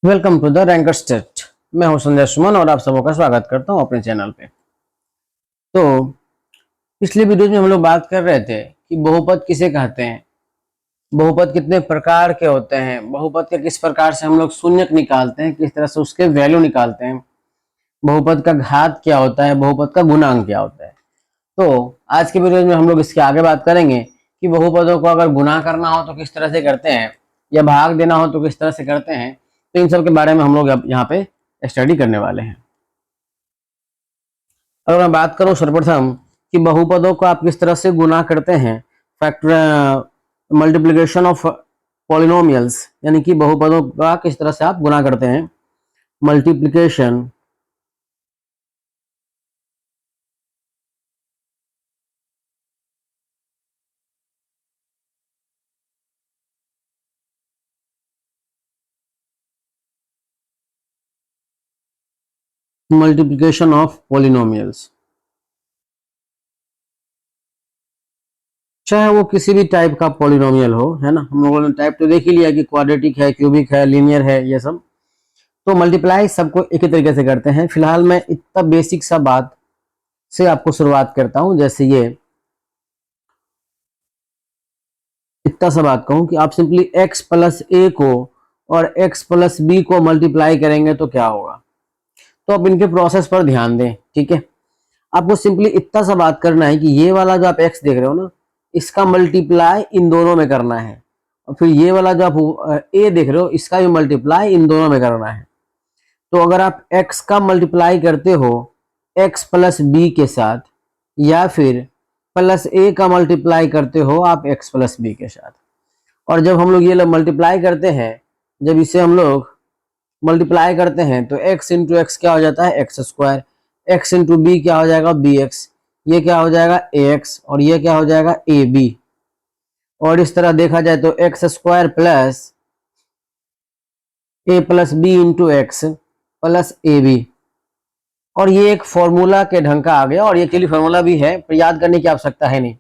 Welcome to the ranker state. मैं हूं संजय सुमन और आप सबों का स्वागत करता हूं अपने चैनल पे। तो पिछले वीडियो में हम लोग बात कर रहे थे कि बहुपद किसे कहते हैं, बहुपद कितने प्रकार के होते हैं, बहुपद के किस प्रकार से हम लोग शून्यक निकालते हैं, किस तरह से उसके वैल्यू निकालते हैं, बहुपद का घात क्या होता है, बहुपद का गुणांक क्या होता है। तो आज के वीडियो में हम लोग इसके आगे बात करेंगे कि बहुपदों को अगर गुणा करना हो तो किस तरह से करते हैं, या भाग देना हो तो किस तरह से करते हैं। तो इन सब के बारे में हम लोग यहाँ पे स्टडी करने वाले हैं। अगर मैं बात करूं सर्वप्रथम कि बहुपदों को आप किस तरह से गुना करते हैं, फैक्टर मल्टीप्लिकेशन ऑफ पॉलिनोमियल्स, यानी कि बहुपदों का किस तरह से आप गुना करते हैं, मल्टीप्लिकेशन मल्टीप्लिकेशन ऑफ पॉलिनोमियल्स, चाहे वो किसी भी टाइप का पॉलिनोमियल हो, है ना। हम लोगों ने टाइप तो देख ही लिया कि क्वाड्रेटिक है, क्यूबिक है, लीनियर है, ये सब। तो मल्टीप्लाई सबको एक ही तरीके से करते हैं। फिलहाल मैं इतना बेसिक सा बात से आपको शुरुआत करता हूं। जैसे ये इतना सा बात कहूं कि आप सिंपली x प्लस ए को और x प्लस बी को मल्टीप्लाई करेंगे तो क्या होगा। तो आप इनके प्रोसेस पर ध्यान दें, ठीक है। आपको सिंपली इतना सा बात करना है कि ये वाला जो आप x देख रहे हो ना, इसका मल्टीप्लाई इन दोनों में करना है, और फिर ये वाला जो आप a देख रहे हो, इसका भी मल्टीप्लाई इन दोनों में करना है। तो अगर आप x का मल्टीप्लाई करते हो x प्लस बी के साथ, या फिर प्लस ए का मल्टीप्लाई करते हो आप x प्लस बी के साथ, और जब हम लोग ये मल्टीप्लाई करते हैं, जब इसे हम लोग मल्टीप्लाई करते हैं तो x इंटू एक्स क्या हो जाता है, x square. x into b क्या हो जाएगा, बी एक्स। ये क्या हो जाएगा, ए एक्स, और ये क्या हो जाएगा, ए बी। और इस तरह देखा जाए तो x square plus a plus b into x plus a b. और ये एक फॉर्मूला के ढंग का आ गया, और ये एक्चुअली फॉर्मूला भी है, पर याद करने की आवश्यकता है नहीं।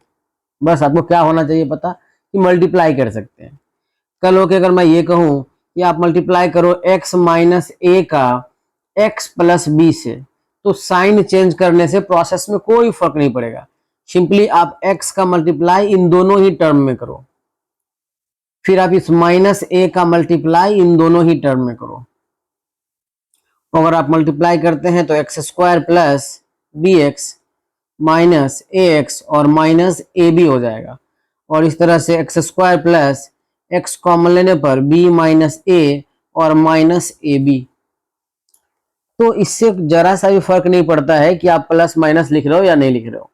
बस आपको क्या होना चाहिए पता, कि मल्टीप्लाई कर सकते हैं। कल होके अगर मैं ये कहूं कि आप मल्टीप्लाई करो x माइनस ए का x प्लस बी से, तो साइन चेंज करने से प्रोसेस में कोई फर्क नहीं पड़ेगा। सिंपली आप x का मल्टीप्लाई इन दोनों ही टर्म में करो, फिर आप इस माइनस ए का मल्टीप्लाई इन दोनों ही टर्म में करो। अगर आप मल्टीप्लाई करते हैं तो x square plus b x minus a x और माइनस ए बी हो जाएगा। और इस तरह से x square plus x common लेने पर बी माइनस ए और माइनस ए बी। तो इससे जरा सा भी फर्क नहीं पड़ता है कि आप प्लस माइनस लिख रहे हो या नहीं लिख रहे हो।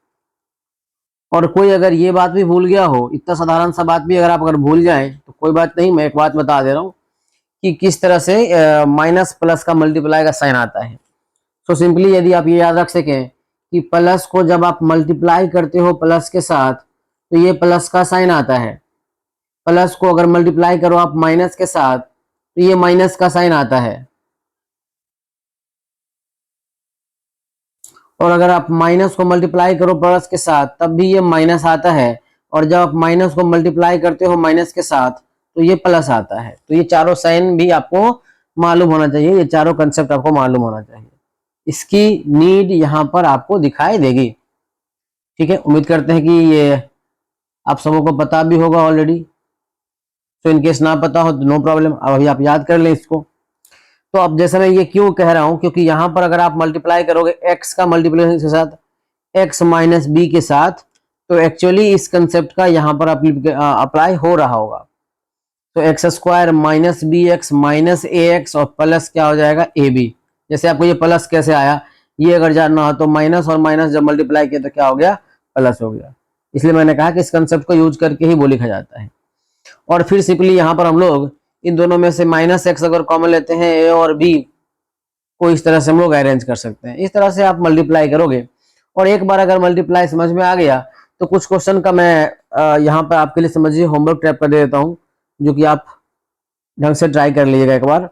और कोई अगर ये बात भी भूल गया हो, इतना साधारण सा बात भी अगर भूल जाए तो कोई बात नहीं, मैं एक बात बता दे रहा हूँ कि किस तरह से माइनस प्लस का मल्टीप्लाई का साइन आता है। तो सिंपली यदि आप ये याद रख सकें कि प्लस को जब आप मल्टीप्लाई करते हो प्लस के साथ, तो ये प्लस का साइन आता है। प्लस को अगर मल्टीप्लाई करो आप माइनस के साथ, तो ये माइनस का साइन आता है। और अगर आप माइनस को मल्टीप्लाई करो प्लस के साथ, तब भी ये माइनस आता है। और जब आप माइनस को मल्टीप्लाई करते हो माइनस के साथ, तो ये प्लस आता है। तो ये चारों साइन भी आपको मालूम होना चाहिए, ये चारों कंसेप्ट आपको मालूम होना चाहिए। इसकी नीड यहाँ पर आपको दिखाई देगी, ठीक है। उम्मीद करते हैं कि ये आप सबों को पता भी होगा ऑलरेडी। तो इनकेस ना पता हो तो नो प्रॉब्लम, अब अभी आप याद कर लें इसको। तो अब जैसे मैं ये क्यों कह रहा हूं, क्योंकि यहाँ पर अगर आप मल्टीप्लाई करोगे x का मल्टीप्लिकेशन के साथ x माइनस बी के साथ, तो एक्चुअली इस कंसेप्ट का यहाँ पर अप्लाई हो रहा होगा। तो x square minus b x minus a x और प्लस क्या हो जाएगा, ए बी। जैसे आपको ये प्लस कैसे आया, ये अगर जानना हो तो माइनस और माइनस जब मल्टीप्लाई किया तो क्या हो गया, प्लस हो गया। इसलिए मैंने कहा कि इस कंसेप्ट को यूज करके ही वो लिखा जाता है। और फिर सिंपली यहाँ पर हम लोग इन दोनों में से माइनस एक्स अगर कॉमन लेते हैं, ए और बी को इस तरह से हम लोग अरेंज कर सकते हैं। इस तरह से आप मल्टीप्लाई करोगे, और एक बार अगर मल्टीप्लाई समझ में आ गया तो कुछ क्वेश्चन का मैं यहाँ पर आपके लिए समझिए होमवर्क टाइप कर दे देता हूँ, जो कि आप ढंग से ट्राई कर लीजिएगा एक बार।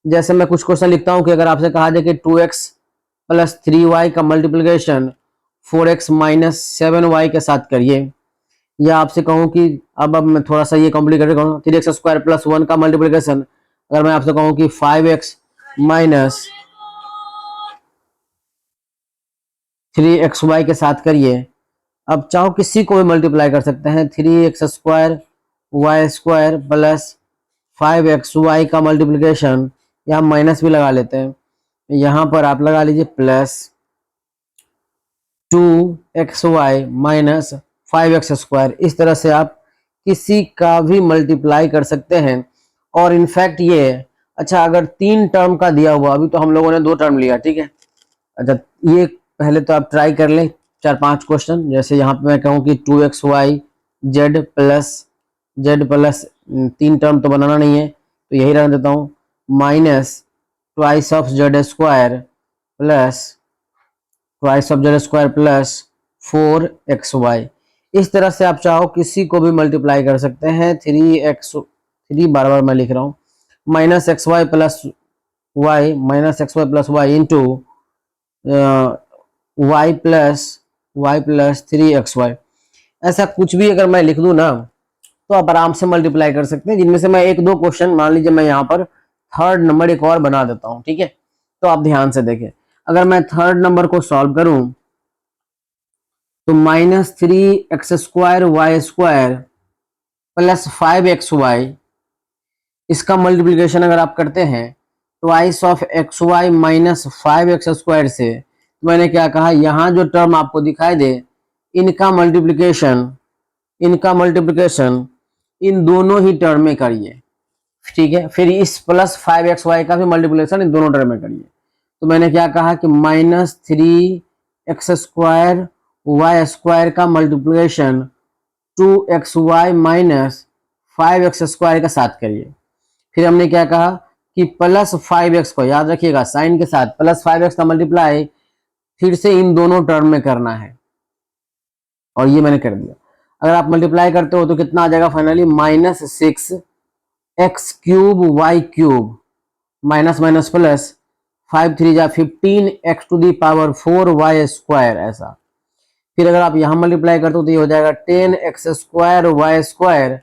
जैसे मैं कुछ क्वेश्चन लिखता हूँ कि अगर आपसे कहा जाए कि 2x प्लस 3y का मल्टीप्लिकेशन 4x माइनस 7y के साथ करिए, या आपसे कहूँ कि अब मैं थोड़ा सा ये कॉम्प्लिकेटेड करूँ, 3x स्क्वायर प्लस 1 का मल्टीप्लिकेशन अगर मैं आपसे कहूं कि 5x माइनस 3xy के साथ करिए, अब चाहो किसी को भी मल्टीप्लाई कर सकते हैं। 3x² y² प्लस 5xy का मल्टीप्लिकेशन, या माइनस भी लगा लेते हैं, यहां पर आप लगा लीजिए प्लस 2xy माइनस 5x²। इस तरह से आप किसी का भी मल्टीप्लाई कर सकते हैं। और इनफैक्ट ये, अच्छा अगर 3 टर्म का दिया हुआ, अभी तो हम लोगों ने 2 टर्म लिया, ठीक है। अच्छा ये पहले तो आप ट्राई कर लें 4-5 क्वेश्चन। जैसे यहाँ पे मैं कहूँ कि 2xy z प्लस 3 टर्म तो बनाना नहीं है, तो यही रहने देता हूँ, minus twice of z² plus 4xy। इस तरह से आप चाहो किसी को भी मल्टीप्लाई कर सकते हैं। 3 बार बार मैं लिख रहा हूँ, minus x y plus y into y plus 3xy। ऐसा कुछ भी अगर मैं लिख दूं ना, तो आप आराम से मल्टीप्लाई कर सकते हैं। जिनमें से मैं 1-2 क्वेश्चन, मान लीजिए मैं यहाँ पर थर्ड नंबर एक और बना देता हूँ, ठीक है। तो आप ध्यान से देखें, अगर मैं थर्ड नंबर को सॉल्व करूं तो -3x² प्लस 5xy, इसका मल्टीप्लिकेशन अगर आप करते हैं twice of xy minus 5x² से, तो मैंने क्या कहा, यहाँ जो टर्म आपको दिखाई दे, इनका मल्टीप्लिकेशन इन दोनों ही टर्म में करिए, ठीक है। फिर इस प्लस 5xy का भी मल्टीप्लिकेशन इन दोनों टर्म में करिए। तो मैंने क्या कहा कि -3x² y² का मल्टीप्लिकेशन 2xy माइनस 5x² के साथ करिए। फिर हमने क्या कहा कि प्लस 5x को, याद रखिएगा साइन के साथ, प्लस 5x का मल्टीप्लाई फिर से इन दोनों टर्म में करना है, और ये मैंने कर दिया। अगर आप मल्टीप्लाई करते हो तो कितना आ जाएगा finally, -6x³ minus minus plus 5 3 जा 15x⁴ y², ऐसा। फिर अगर आप यहां मल्टीप्लाई करते हो तो ये हो जाएगा 10x² y²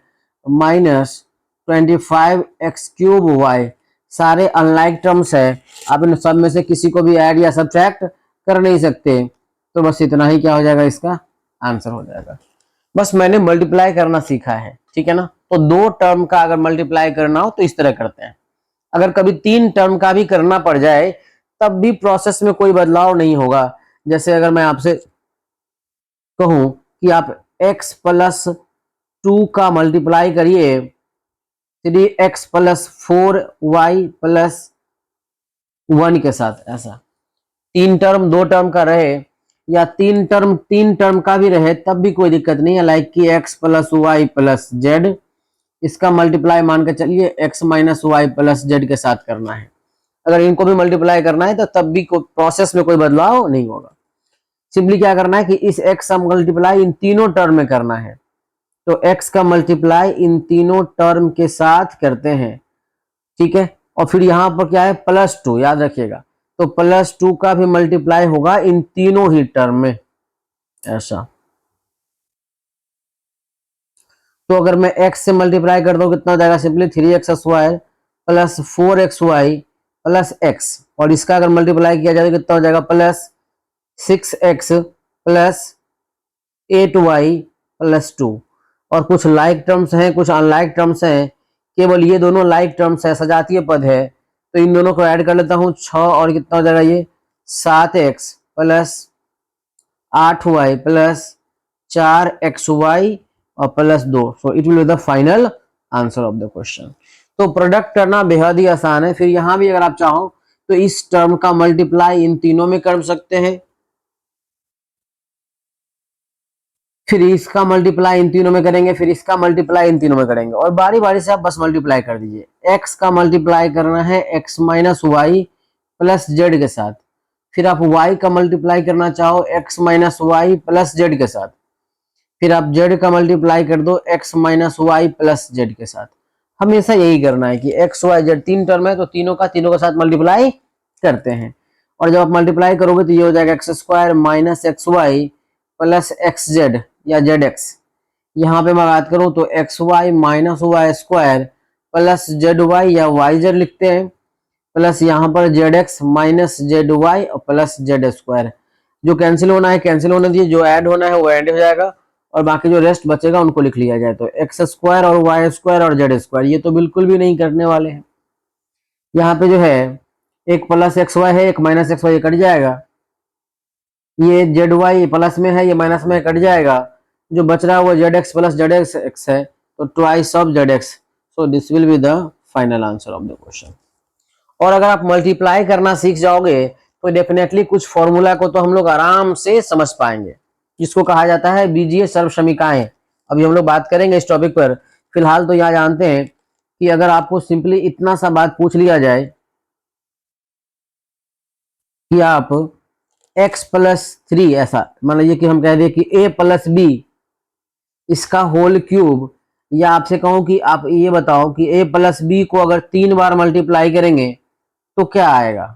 minus 25x³ y। सारे अनलाइक टर्म्स है, आप इन सब में से किसी को भी ऐड या सब्ट्रैक्ट कर नहीं सकते। तो बस इतना ही क्या हो जाएगा, इसका आंसर हो जाएगा। बस मैंने मल्टीप्लाई करना सीखा है, ठीक है ना। तो 2 टर्म का अगर मल्टीप्लाई करना हो तो इस तरह करते हैं। अगर कभी 3 टर्म का भी करना पड़ जाए तब भी प्रोसेस में कोई बदलाव नहीं होगा। जैसे अगर मैं आपसे कहूं कि आप x प्लस 2 का मल्टीप्लाई करिए 3x प्लस 4y प्लस 1 के साथ, ऐसा 3 टर्म 2 टर्म का रहे, या 3 टर्म का भी रहे, तब भी कोई दिक्कत नहीं है। लाइक कि x plus y plus z, इसका मल्टीप्लाई मान के चलिए x minus y plus z के साथ करना है। अगर इनको भी मल्टीप्लाई करना है तो तब भी प्रोसेस में कोई बदलाव नहीं होगा। सिंपली क्या करना है कि इस x का मल्टीप्लाई इन तीनों टर्म में करना है। तो x का मल्टीप्लाई इन तीनों टर्म के साथ करते हैं, ठीक है। और फिर यहां पर क्या है, +2, याद रखिएगा। तो +2 का भी मल्टीप्लाई होगा इन तीनों ही टर्म में, ऐसा। तो अगर मैं x से मल्टीप्लाई कर दूं कितना हो जाएगा, simply 3x² plus 4xy plus x, और इसका अगर मल्टीप्लाई किया जाए तो कितना हो जाएगा, +6x प्लस 8y प्लस 2। और कुछ लाइक टर्म्स हैं, कुछ अनलाइक टर्म्स हैं। केवल ये दोनों लाइक टर्म्स है, सजातीय पद है, तो इन दोनों को ऐड कर लेता हूं 6, और कितना हो जाएगा ये 7x plus 8y plus 4xy और plus 2। So it will be the final answer of the question. तो प्रोडक्ट करना बेहद ही आसान है। फिर यहां भी अगर आप चाहो तो इस टर्म का मल्टीप्लाई इन तीनों में कर सकते हैं, फिर इसका मल्टीप्लाई इन तीनों में करेंगे, फिर इसका मल्टीप्लाई इन तीनों में करेंगे, और बारी बारी से आप बस मल्टीप्लाई कर दीजिए। x का मल्टीप्लाई करना है x minus y plus z के साथ, फिर आप y का मल्टीप्लाई करना चाहो x minus y plus z के साथ, फिर आप z का मल्टीप्लाई कर दो x minus y plus z के साथ। हमेशा यही करना है कि x y z 3 टर्म है तो तीनों के साथ मल्टीप्लाई करते हैं। और जब आप मल्टीप्लाई करोगे तो ये हो जाएगा x² minus xy plus xz या zx। यहाँ पे मैं बात करूं तो xy minus y² plus z y या वाई जेड लिखते हैं, प्लस यहाँ पर z x minus z y और प्लस जेड स्क्वायर। जो कैंसिल होना है कैंसिल होने दीजिए, जो ऐड होना है वो ऐड हो जाएगा और बाकी जो रेस्ट बचेगा उनको लिख लिया जाए। तो एक्स स्क्वायर और वाई स्क्वायर और जेड स्क्वायर ये तो बिल्कुल भी नहीं करने वाले हैं। यहाँ पे जो है एक प्लस एक्स वाई है, एक माइनस एक्स वाई, कट जाएगा। ये जेड वाई प्लस में है, ये माइनस में कट जाएगा। जो बच रहा है वो Z x plus Z x है, तो twice of Z x. So this will be the final answer of the question. और अगर आप मल्टीप्लाई करना सीख जाओगे तो डेफिनेटली कुछ फॉर्मूला को तो हम लोग आराम से समझ पाएंगे, जिसको कहा जाता है बीजीय सर्वसमीकाएं। अभी हम लोग बात करेंगे इस टॉपिक पर। फिलहाल तो यहाँ जानते हैं कि अगर आपको सिंपली इतना सा बात पूछ लिया जाए कि आप x प्लस 3, ऐसा मान लीजिए कि हम कह दें कि a प्लस बी इसका होल क्यूब, या आपसे कहूं कि आप ये बताओ कि a प्लस बी को अगर 3 बार मल्टीप्लाई करेंगे तो क्या आएगा,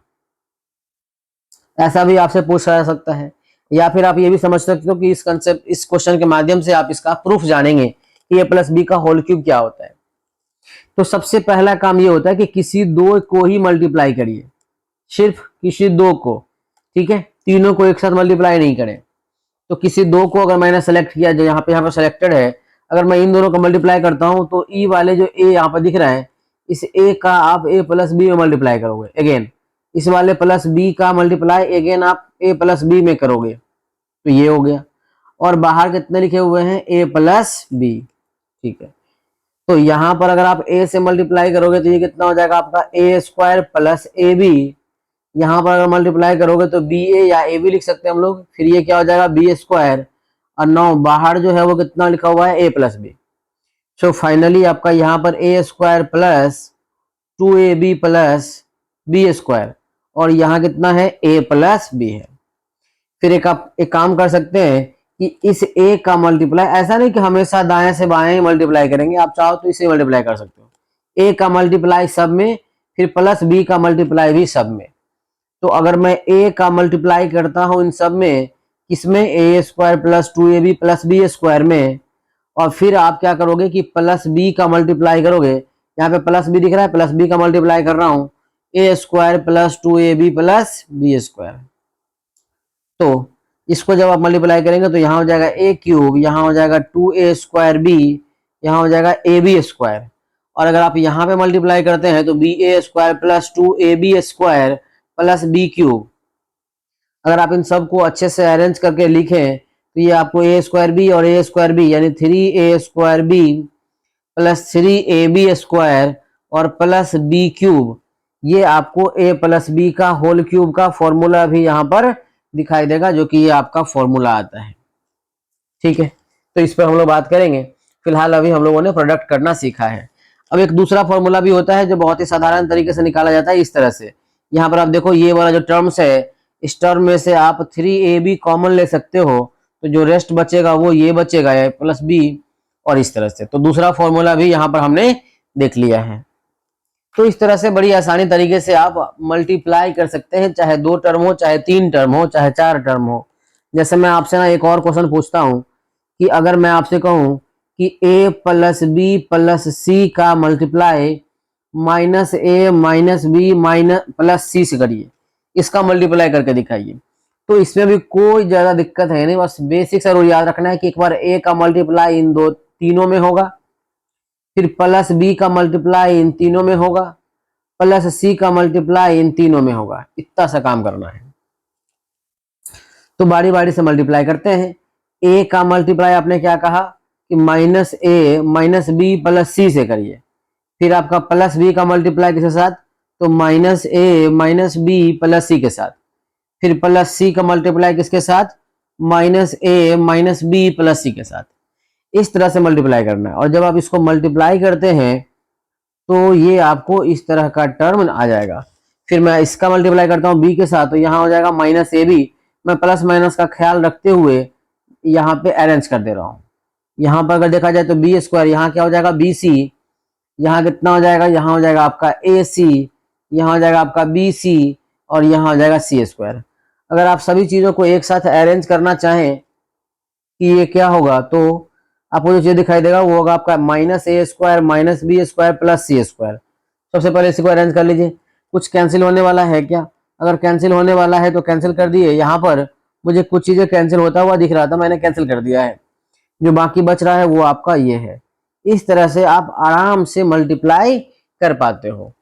ऐसा भी आपसे पूछा जा सकता है। या फिर आप ये भी समझ सकते हो कि इस कंसेप्ट, इस क्वेश्चन के माध्यम से आप इसका प्रूफ जानेंगे कि a प्लस बी का होल क्यूब क्या होता है। तो सबसे पहला काम ये होता है कि किसी दो को ही मल्टीप्लाई करिए, सिर्फ किसी दो को, ठीक है, तीनों को एक साथ मल्टीप्लाई नहीं करें। तो किसी दो को अगर मैंने सेलेक्ट किया, जो यहाँ पे सेलेक्टेड है, अगर मैं इन दोनों को मल्टीप्लाई करता हूं तो ई वाले जो ए यहाँ पर दिख रहा है, इस ए का आप ए प्लस बी में मल्टीप्लाई करोगे अगेन, इस वाले प्लस बी का मल्टीप्लाई अगेन आप ए प्लस बी में करोगे, तो ये हो गया। और बाहर कितने लिखे हुए हैं, ए प्लस बी, ठीक है। तो यहाँ पर अगर आप a से मल्टीप्लाई करोगे तो ये कितना हो जाएगा आपका ए स्क्वायर प्लस ए बी। यहाँ पर अगर मल्टीप्लाई करोगे तो बी ए या ए बी लिख सकते हैं हम लोग, फिर ये क्या हो जाएगा बी स्क्वायर, और 9 बाहर जो है वो कितना लिखा हुआ है a plus b. So finally आपका यहाँ पर a square plus 2ab plus b square, और यहाँ कितना है ए प्लस बी है। फिर एक काम कर सकते हैं कि इस a का मल्टीप्लाई, ऐसा नहीं कि हमेशा दाएं से बाएं मल्टीप्लाई करेंगे, आप चाहो तो इसे मल्टीप्लाई कर सकते हो। a का मल्टीप्लाई सब में, फिर प्लस b का मल्टीप्लाई भी सब में। तो अगर मैं a का मल्टीप्लाई करता हूं इन सब में, किसमें, a square plus 2ab plus b square में, और फिर आप क्या करोगे कि प्लस b का मल्टीप्लाई करोगे, यहाँ पे प्लस b दिख रहा है, प्लस b का मल्टीप्लाई कर रहा हूं, a square plus 2ab plus b square. तो इसको जब आप मल्टीप्लाई करेंगे तो यहाँ हो जाएगा ए क्यूब, यहाँ हो जाएगा 2a स्क्वायर बी, यहाँ हो जाएगा ए बी स्क्वायर। और अगर आप यहाँ पे मल्टीप्लाई करते हैं तो b a square plus 2ab square plus b cube. अगर आप इन सबको अच्छे से अरेंज करके लिखें तो ये आपको ए स्क्वायर बी और ए स्क्वायर बी यानी 3a square b plus 3ab square और प्लस बी क्यूब, ये आपको a प्लस बी का होल क्यूब का फॉर्मूला भी यहाँ पर दिखाई देगा, जो कि ये आपका फॉर्मूला आता है, ठीक है। तो इस पर हम लोग बात करेंगे। फिलहाल अभी हम लोगों ने प्रोडक्ट करना सीखा है। अब एक दूसरा फॉर्मूला भी होता है जो बहुत ही साधारण तरीके से निकाला जाता है इस तरह से। यहाँ पर आप देखो ये वाला जो टर्म्स है, इस टर्म में से आप 3ab कॉमन ले सकते हो, तो जो रेस्ट बचेगा वो ये बचेगा प्लस बी, और इस तरह से। तो दूसरा फॉर्मूला भी यहाँ पर हमने देख लिया है। तो इस तरह से बड़ी आसानी तरीके से आप मल्टीप्लाई कर सकते हैं, चाहे 2 टर्म हो, चाहे 3 टर्म हो, चाहे 4 टर्म हो। जैसे मैं आपसे ना एक और क्वेश्चन पूछता हूं कि अगर मैं आपसे कहूं कि a plus b plus c का मल्टीप्लाई माइनस ए माइनस बी माइनस प्लस सी से करिए, इसका मल्टीप्लाई करके दिखाइए, तो इसमें भी कोई ज्यादा दिक्कत है नहीं। बस बेसिक जरूर याद रखना है कि एक बार a का मल्टीप्लाई इन तीनों में होगा, फिर प्लस बी का मल्टीप्लाई इन तीनों में होगा, प्लस सी का मल्टीप्लाई इन तीनों में होगा। इतना सा काम करना है। तो बारी बारी से मल्टीप्लाई करते हैं। ए का मल्टीप्लाई आपने क्या कहा कि माइनस ए माइनस बी प्लस सी से करिए, फिर आपका प्लस बी का मल्टीप्लाई किसके साथ, तो माइनस ए माइनस बी प्लस सी के साथ, फिर प्लस सी का मल्टीप्लाई किसके साथ, माइनस ए माइनस बी प्लस सी के साथ। इस तरह से मल्टीप्लाई करना है। और जब आप इसको मल्टीप्लाई करते हैं तो ये आपको इस तरह का टर्म आ जाएगा। फिर मैं इसका मल्टीप्लाई करता हूँ बी के साथ, तो यहाँ हो जाएगा माइनस ए बी। मैं प्लस माइनस का ख्याल रखते हुए यहाँ पे अरेंज कर दे रहा हूँ। यहाँ पर अगर देखा जाए तो बी स्क्वायर, यहाँ क्या हो जाएगा बी सी, यहाँ कितना हो जाएगा, यहाँ हो जाएगा आपका ए सी, यहाँ हो जाएगा आपका बी सी, और यहाँ हो जाएगा सी स्क्वायर। अगर आप सभी चीजों को एक साथ अरेंज करना चाहें कि ये क्या होगा, तो आपको जो चीज दिखाई देगा वो होगा आपका minus a square minus b square plus c square. सबसे पहले इसी को अरेंज कर लीजिए। कुछ कैंसिल होने वाला है क्या? अगर कैंसिल होने वाला है तो कैंसिल कर दिए। यहाँ पर मुझे कुछ चीजें कैंसिल होता हुआ दिख रहा था, मैंने कैंसिल कर दिया है। जो बाकी बच रहा है वो आपका ये है। इस तरह से आप आराम से मल्टीप्लाई कर पाते हो।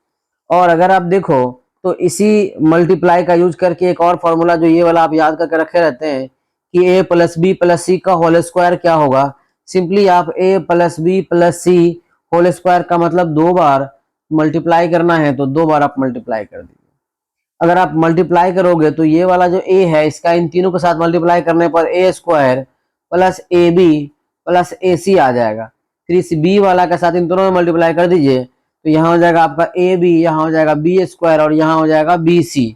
और अगर आप देखो तो इसी मल्टीप्लाई का यूज करके एक और फॉर्मूला जो ये वाला आप याद करके रखे रहते हैं कि a plus b plus c का होल स्क्वायर क्या होगा। सिंपली आप a plus b plus c whole square का मतलब 2 बार मल्टीप्लाई करना है तो 2 बार आप मल्टीप्लाई कर दीजिए। अगर आप मल्टीप्लाई करोगे तो ये वाला जो a है इसका इन तीनों के साथ मल्टीप्लाई करने पर a square plus a b plus a c आ जाएगा। फिर इस b वाला के साथ इन दोनों में मल्टीप्लाई कर दीजिए तो यहाँ हो जाएगा आपका ए बी, यहाँ हो जाएगा बी स्क्वायर और यहाँ हो जाएगा बी सी।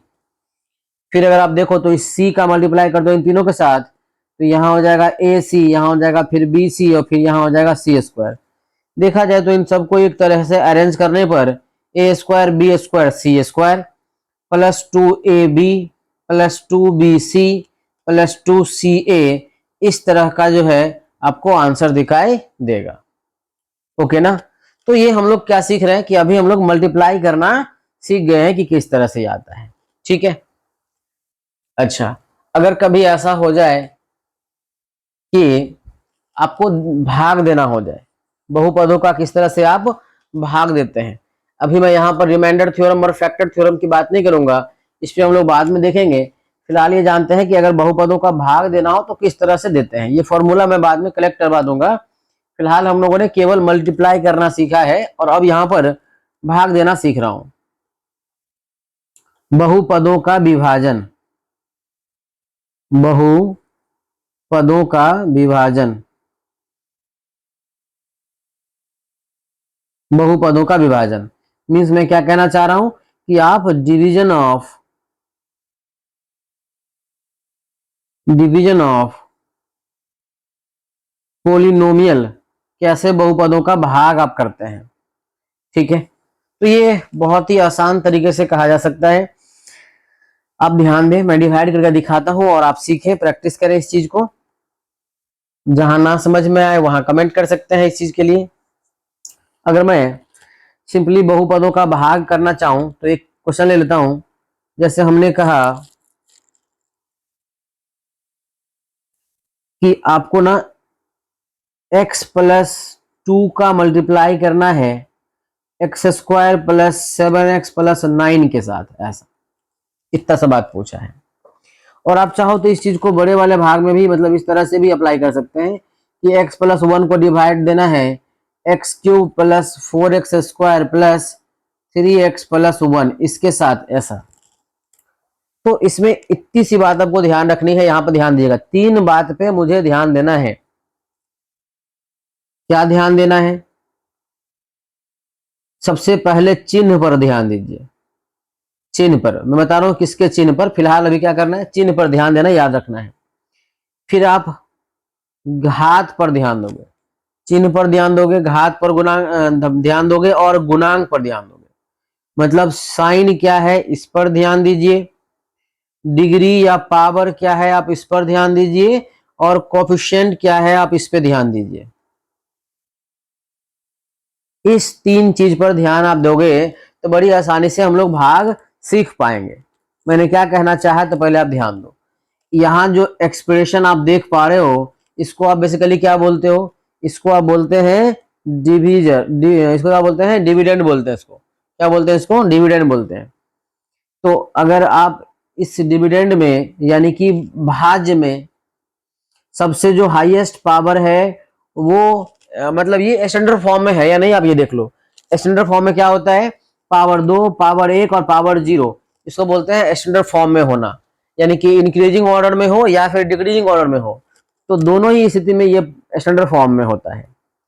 फिर अगर आप देखो तो इस c का मल्टीप्लाई कर दो इन तीनों के साथ तो यहाँ हो जाएगा ए सी, यहाँ हो जाएगा फिर बी सी और फिर यहाँ हो जाएगा सी स्क्वायर। देखा जाए तो इन सबको एक तरह से अरेंज करने पर a square b square c square plus 2ab plus 2bc plus 2ca इस तरह का जो है आपको आंसर दिखाई देगा। ओके ना? तो ये हम लोग क्या सीख रहे हैं कि अभी हम लोग मल्टीप्लाई करना सीख गए हैं कि किस तरह से आता है। ठीक है। अच्छा, अगर कभी ऐसा हो जाए कि आपको भाग देना हो जाए, बहुपदों का किस तरह से आप भाग देते हैं। अभी मैं यहाँ पर रिमाइंडर थ्योरम और फैक्टर थ्योरम की बात नहीं करूंगा, इस पे हम लोग बाद में देखेंगे। फिलहाल ये जानते हैं कि अगर बहुपदों का भाग देना हो तो किस तरह से देते हैं। ये फॉर्मूला मैं बाद में कलेक्ट करवा दूंगा। फिलहाल हम लोगों ने केवल मल्टीप्लाई करना सीखा है और अब यहाँ पर भाग देना सीख रहा हूं। बहुपदों का विभाजन, बहुपदों का विभाजन, बहुपदों का विभाजन मीन्स मैं क्या कहना चाह रहा हूं कि आप डिवीजन ऑफ पोलिनोमियल कैसे बहुपदों का भाग आप करते हैं। ठीक है, तो ये बहुत ही आसान तरीके से कहा जा सकता है। आप ध्यान दें, मैं डिवाइड करके दिखाता हूं और आप सीखें, प्रैक्टिस करें इस चीज को। जहां ना समझ में आए वहां कमेंट कर सकते हैं इस चीज के लिए। अगर मैं सिंपली बहुपदों का भाग करना चाहूं तो एक क्वेश्चन ले लेता हूं। जैसे हमने कहा कि आपको ना x प्लस 2 का मल्टीप्लाई करना है x square plus 7x plus 9 के साथ, ऐसा इतना सा बात पूछा है। और आप चाहो तो इस चीज को बड़े वाले भाग में भी मतलब इस तरह से भी अप्लाई कर सकते हैं कि x प्लस 1 को डिवाइड देना है x cube plus 4x square plus 3x plus 1 इसके साथ, ऐसा। तो इसमें इतनी सी बात आपको ध्यान रखनी है, यहां पर ध्यान दीजिएगा। 3 बात पे मुझे ध्यान देना है। क्या ध्यान देना है? सबसे पहले चिन्ह पर ध्यान दीजिए। चिन्ह पर मैं बता रहा हूं किसके चिन्ह पर। फिलहाल अभी क्या करना है, चिन्ह पर ध्यान देना, याद रखना है। फिर आप घात पर ध्यान दोगे, चिन्ह पर ध्यान दोगे, घात पर गुणांक ध्यान दोगे और गुणांक पर ध्यान दोगे। मतलब साइन क्या है इस पर ध्यान दीजिए, डिग्री या पावर क्या है आप इस पर ध्यान दीजिए, और कोफिशिएंट क्या है आप इस पे ध्यान दीजिए। इस 3 चीज पर ध्यान आप दोगे तो बड़ी आसानी से हम लोग भाग सीख पाएंगे। मैंने क्या कहना चाहा तो पहले आप ध्यान दो। यहाँ जो एक्सप्रेशन आप देख पा रहे हो इसको आप बेसिकली क्या बोलते हो? इसको आप बोलते हैं इसको क्या बोलते हैं? डिविडेंड बोलते हैं इसको। क्या बोलते हैं इसको? डिविडेंड बोलते हैं। तो अगर आप इस डिविडेंड में यानी कि भाज्य में सबसे जो हाईएस्ट पावर है वो मतलब ये स्टैंडर्ड फॉर्म में है या नहीं आप ये देख लो। स्टैंडर्ड फॉर्म में क्या होता है? पावर 2, पावर 1 और पावर 0, इसको बोलते हैं स्टैंडर्ड फॉर्म में होना, यानी कि इंक्रीजिंग ऑर्डर में हो या फिर डिक्रीजिंग ऑर्डर में हो। तो दोनों ही स्थिति में ये स्टैंडर्ड फॉर्म में होता है।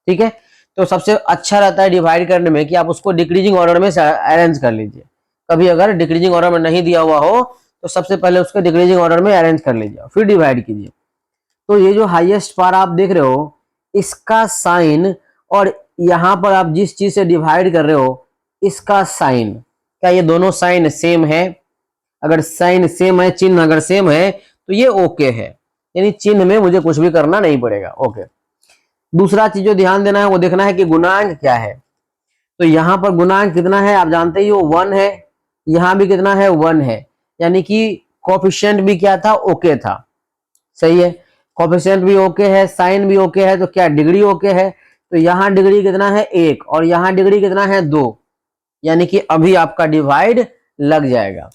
ठीक है, तो सबसे अच्छा रहता है डिवाइड करने में कि आप उसको डिक्रीजिंग ऑर्डर में अरेंज कर लीजिए। कभी अगर डिक्रीजिंग ऑर्डर में नहीं दिया हुआ हो तो सबसे पहले उसको डिक्रीजिंग ऑर्डर में अरेंज कर लीजिए, फिर डिवाइड कीजिए। तो ये जो हाईएस्ट पावर आप देख रहे हो इसका साइन, और यहां पर आप जिस चीज से डिवाइड कर रहे हो इसका साइन, क्या ये दोनों साइन सेम है? अगर साइन सेम है, चिन्ह अगर सेम है तो ये ओके है, यानी चिन्ह में मुझे कुछ भी करना नहीं पड़ेगा। ओके, दूसरा चीज जो ध्यान देना है वो देखना है कि गुणांक क्या है। तो यहाँ पर गुणांक कितना है आप जानते ही हो 1 है, यहाँ भी कितना है 1 है, यानी कि कोफिशिएंट भी क्या था ओके था, सही है। कोफिशिएंट भी ओके है, साइन भी ओके है, तो क्या डिग्री ओके है। तो यहाँ डिग्री कितना है 1 और यहाँ डिग्री कितना है 2, यानी कि अभी आपका डिवाइड लग जाएगा।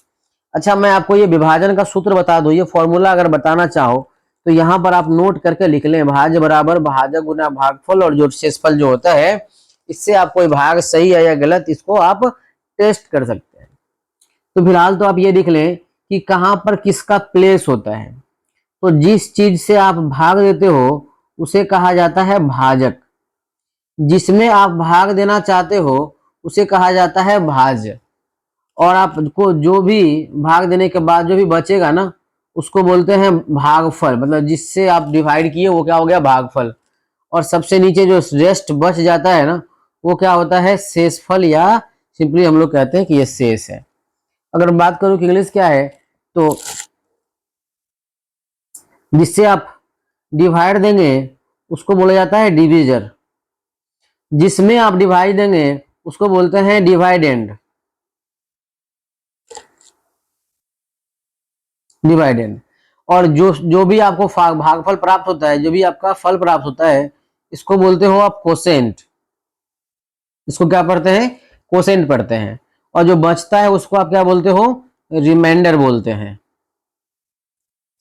अच्छा मैं आपको ये विभाजन का सूत्र बता दूं, ये फॉर्मूला अगर बताना चाहो तो यहाँ पर आप नोट करके लिख लें, भाज्य बराबर भाजक गुना भागफल और जो शेषफल जो होता है, इससे आप कोई भाग सही है या गलत इसको आप टेस्ट कर सकते हैं। तो फिलहाल तो आप ये देख लें कि कहाँ पर किसका प्लेस होता है। तो जिस चीज से आप भाग देते हो उसे कहा जाता है भाजक, जिसमें आप भाग देना चाहते हो उसे कहा जाता है भाज्य, और आपको जो भी भाग देने के बाद जो भी बचेगा ना उसको बोलते हैं भागफल, मतलब जिससे आप डिवाइड किए वो क्या हो गया भागफल। और सबसे नीचे जो रेस्ट बच जाता है ना वो क्या होता है शेषफल, या सिंपली हम लोग कहते हैं कि ये शेष है। अगर बात करूं कि इंग्लिश क्या है, तो जिससे आप डिवाइड देंगे उसको बोला जाता है डिविजर, जिसमें आप डिवाइड देंगे उसको बोलते हैं डिवाइडेंड, डिवाइडेंड। और जो भी आपको भागफल प्राप्त होता है, जो भी आपका फल प्राप्त होता है, इसको बोलते हो आप कोसेंट, इसको क्या पढ़ते हैं कोसेंट पढ़ते हैं। और जो बचता है उसको आप क्या बोलते हो रिमाइंडर बोलते हैं,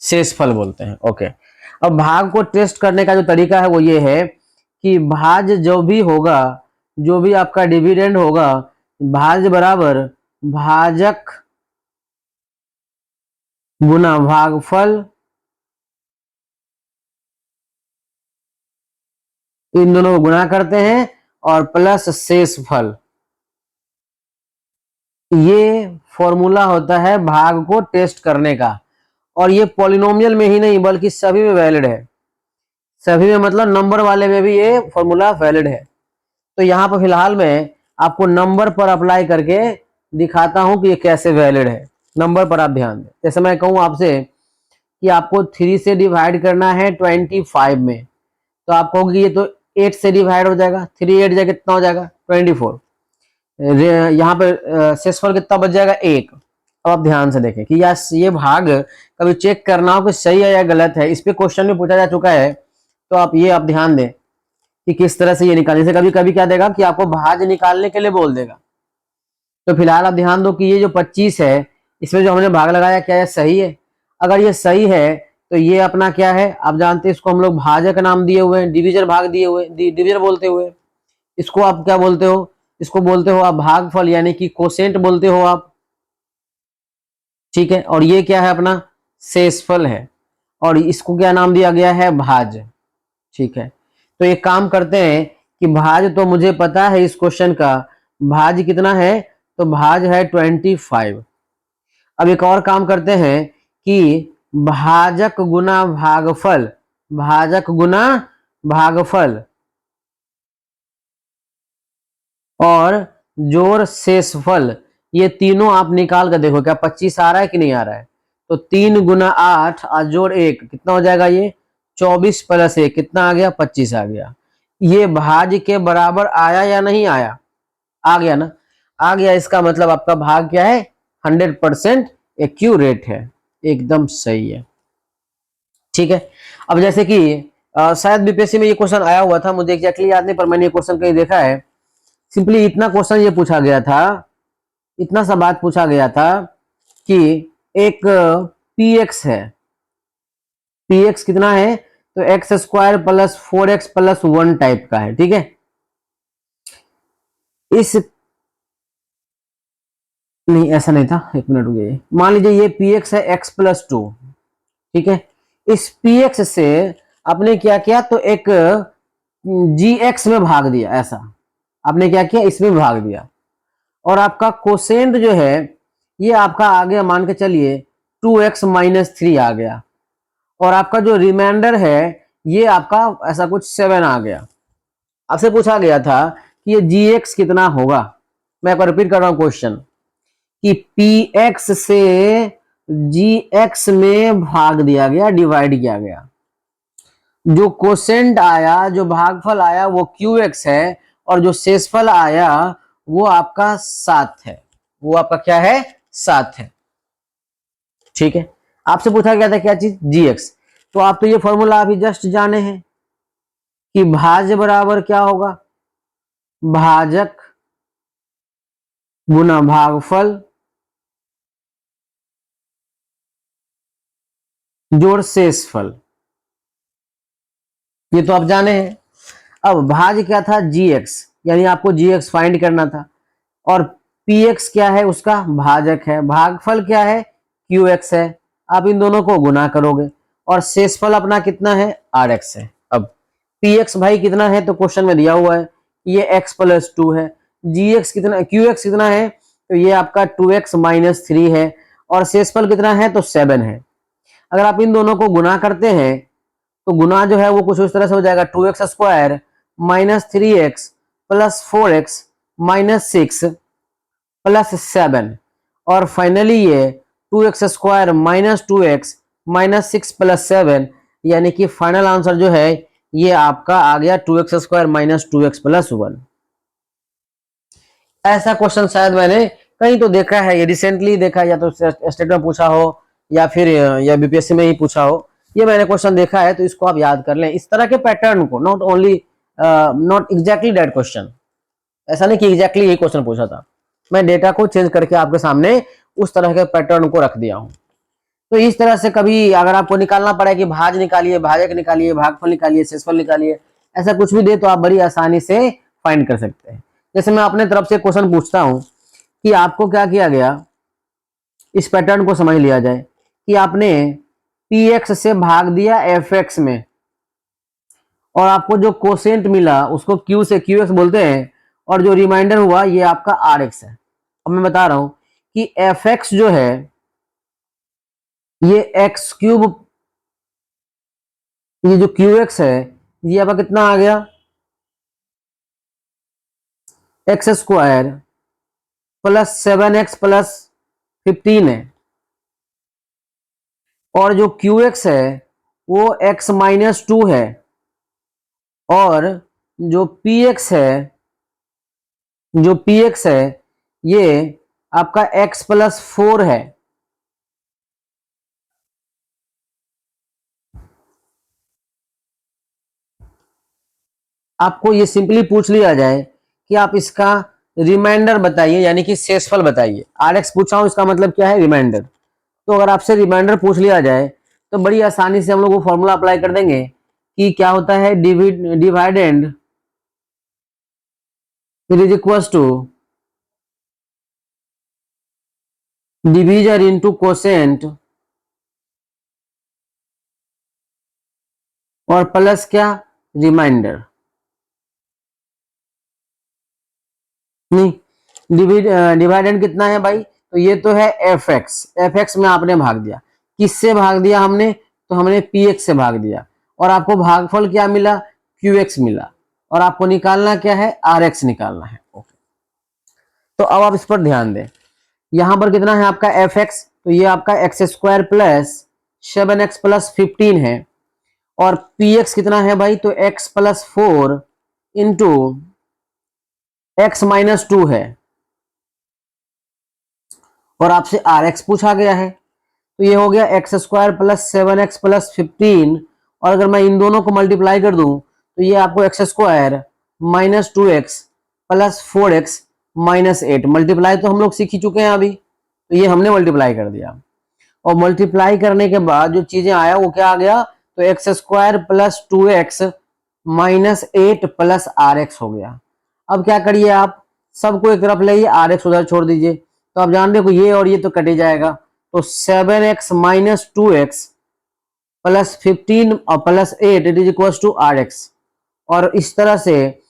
शेषफल बोलते हैं। ओके, अब भाग को टेस्ट करने का जो तरीका है वो ये है कि भाज्य जो भी होगा, जो भी आपका डिविडेंड होगा, भाज्य बराबर भाजक गुना भागफल, इन दोनों को गुना करते हैं और प्लस शेषफल। ये फॉर्मूला होता है भाग को टेस्ट करने का, और ये पॉलिनोमियल में ही नहीं बल्कि सभी में वैलिड है, सभी में मतलब नंबर वाले में भी ये फॉर्मूला वैलिड है। तो यहाँ पर फिलहाल मैं आपको नंबर पर अप्लाई करके दिखाता हूं कि ये कैसे वैलिड है। नंबर पर आप ध्यान दें, जैसे मैं कहूँ आपसे कि आपको 3 से डिवाइड करना है 25 में, तो आप कहोगे ये तो 8 से डिवाइड हो जाएगा, 3 8 जाएगा कितना हो जाएगा 24, यहाँ पे शेषफल कितना बच जाएगा 1। अब आप ध्यान से देखें कि यार ये भाग कभी चेक करना हो कि सही है या गलत है, इस पे क्वेश्चन में पूछा जा चुका है। तो आप ध्यान दें कि किस तरह से ये निकालने से कभी कभी क्या देगा कि आपको भाज्य निकालने के लिए बोल देगा। तो फिलहाल आप ध्यान दो कि ये जो 25 है इसमें जो हमने भाग लगाया क्या ये सही है। अगर ये सही है तो ये अपना क्या है आप जानते हैं, इसको हम लोग भाजक नाम दिए हुए हैं, डिविजन भाग दिए हुए, डिविजन बोलते हुए। इसको आप क्या बोलते हो, इसको बोलते हो आप भागफल यानी कि कोसेंट बोलते हो आप, ठीक है। और ये क्या है अपना शेषफल है, और इसको क्या नाम दिया गया है भाज्य, ठीक है। तो एक काम करते हैं कि भाज्य तो मुझे पता है इस क्वेश्चन का, भाज्य कितना है तो भाज्य है 25। अब एक और काम करते हैं कि भाजक गुना भागफल, भाजक गुना भागफल और जोड़ शेषफल, ये तीनों आप निकाल कर देखो क्या 25 आ रहा है कि नहीं आ रहा है। तो 3 गुना 8 और जोड़ 1 कितना हो जाएगा, ये 24 प्लस 1 कितना आ गया 25 आ गया। ये भाज्य के बराबर आया या नहीं आया, आ गया ना, आ गया। इसका मतलब आपका भाग क्या है 100% एक्यूरेट है, एकदम सही है, ठीक है। अब जैसे कि शायद बीपीएससी में ये क्वेश्चन आया हुआ था, मुझे एग्जैक्टली याद नहीं पर मैंने ये क्वेश्चन कहीं देखा है। सिंपली इतना क्वेश्चन ये पूछा गया था, इतना सा बात पूछा गया था कि एक px है, px कितना है तो x square plus 4x plus 1 type का है, ठीक है। इस नहीं ऐसा नहीं था, एक मिनट रुकिए, मान लीजिए ये px है x प्लस 2, ठीक है। इस px से आपने क्या किया तो एक gx में भाग दिया, ऐसा आपने क्या किया इसमें भाग दिया, और आपका कोसेंट जो है ये आपका आ गया मान के चलिए 2x माइनस 3 आ गया, और आपका जो रिमाइंडर है ये आपका ऐसा कुछ 7 आ गया। आपसे पूछा गया था कि ये gx कितना होगा। मैं एक बार रिपीट कर रहा हूं क्वेश्चन कि px से gx में भाग दिया गया, डिवाइड किया गया। जो कोसेंट आया, जो भागफल आया वो QX है, और जो शेषफल आया वो आपका 7 है। वो आपका क्या है? 7 है। ठीक है, आपसे पूछा गया था क्या चीज? GX। तो आप तो ये फॉर्मूला अभी जस्ट जाने हैं कि भाज्य बराबर क्या होगा? भाजक गुना भागफल जोड़ शेषफल। ये तो आप जाने हैं। अब भाज्य क्या था? GX, यानी आपको GX फाइंड करना था। और PX क्या है? उसका भाजक है। भागफल क्या है? QX है। आप इन दोनों को गुना करोगे, और शेषफल अपना कितना है? RX है। अब PX भाई कितना है? तो क्वेश्चन में दिया हुआ है, ये x प्लस 2 है। GX कितना, QX कितना है? तो ये आपका 2x माइनस 3 है। और शेषफल कितना है? तो 7 है। अगर आप इन दोनों को गुना करते हैं तो गुना जो है वो कुछ इस तरह से हो जाएगा, 2x square minus 3x plus 4x minus 6 plus 7, और फाइनली ये 2x square minus 2x minus 6 plus 7, यानी कि फाइनल आंसर जो है ये आपका आ गया 2x square minus 2x plus 1। ऐसा क्वेश्चन शायद मैंने कहीं तो देखा है, ये रिसेंटली देखा है, या तो स्टेट में पूछा हो या फिर या BPSC में ही पूछा हो। ये मैंने क्वेश्चन देखा है, तो इसको आप याद कर लें। इस तरह के पैटर्न को, not only not exactly that question, ऐसा नहीं कि एग्जैक्टली यही क्वेश्चन पूछा था, मैं डेटा को चेंज करके आपके सामने उस तरह के पैटर्न को रख दिया हूं। तो इस तरह से कभी अगर आपको निकालना पड़े कि भाज निकालिए, भाजक निकालिए, भागफल निकालिए, शेषफल निकालिए, ऐसा कुछ भी दे तो आप बड़ी आसानी से फाइंड कर सकते हैं। जैसे मैं अपने तरफ से क्वेश्चन पूछता हूं कि आपको क्या किया गया, इस पैटर्न को समझ लिया जाए कि आपने PX से भाग दिया FX में, और आपको जो कोसेंट मिला उसको Q से QX बोलते हैं, और जो रिमाइंडर हुआ ये आपका RX है। अब मैं बता रहा हूं कि FX जो है ये x क्यूब, ये जो QX है ये आपका कितना आ गया? x square plus 7x plus 15 है। और जो QX है वो x माइनस 2 है, और जो PX है, जो PX है ये आपका x प्लस 4 है। आपको ये सिंपली पूछ लिया जाए कि आप इसका रिमाइंडर बताइए, यानी कि शेषफल बताइए। RX पूछा हूं, इसका मतलब क्या है? रिमाइंडर। तो अगर आपसे रिमाइंडर पूछ लिया जाए तो बड़ी आसानी से हम लोग वो फॉर्मूला अप्लाई कर देंगे कि क्या होता है, dividend it is equals to divisor into quotient, और प्लस क्या? रिमाइंडर। नहीं, डिवाइडेंड कितना है भाई? तो ये तो है FX में आपने भाग दिया। किससे भाग दिया हमने? तो हमने PX से भाग दिया, और आपको भागफल क्या मिला? QX मिला, और आपको निकालना क्या है? RX निकालना है। ओके, तो अब आप इस पर ध्यान दें। यहां पर कितना है आपका FX? तो ये आपका x square plus 7x plus 15 है। और PX कितना है भाई? तो x plus 4 into x minus 2 है, और आपसे RX पूछा गया है। तो ये हो गया x square plus 7x plus 15, और अगर मैं इन दोनों को मल्टीप्लाई कर दूं तो ये आपको x square minus 2x plus 4x minus 8, multiply तो हम लोग सीख ही चुके हैं अभी, तो ये हमने मल्टीप्लाई कर दिया। और मल्टीप्लाई करने के बाद जो चीजें आया वो क्या आ गया? तो x square plus 2x minus 8 plus RX हो गया। अब क्या करिए, आप सबको एक तरफ ले, RX उधर छोड़ दीजिए। तो आप जान रहे हो ये और ये तो कटे जाएगा, तो 7x माइनस 2x प्लस 15 और plus 8 it is equal to RX। और इस तरह से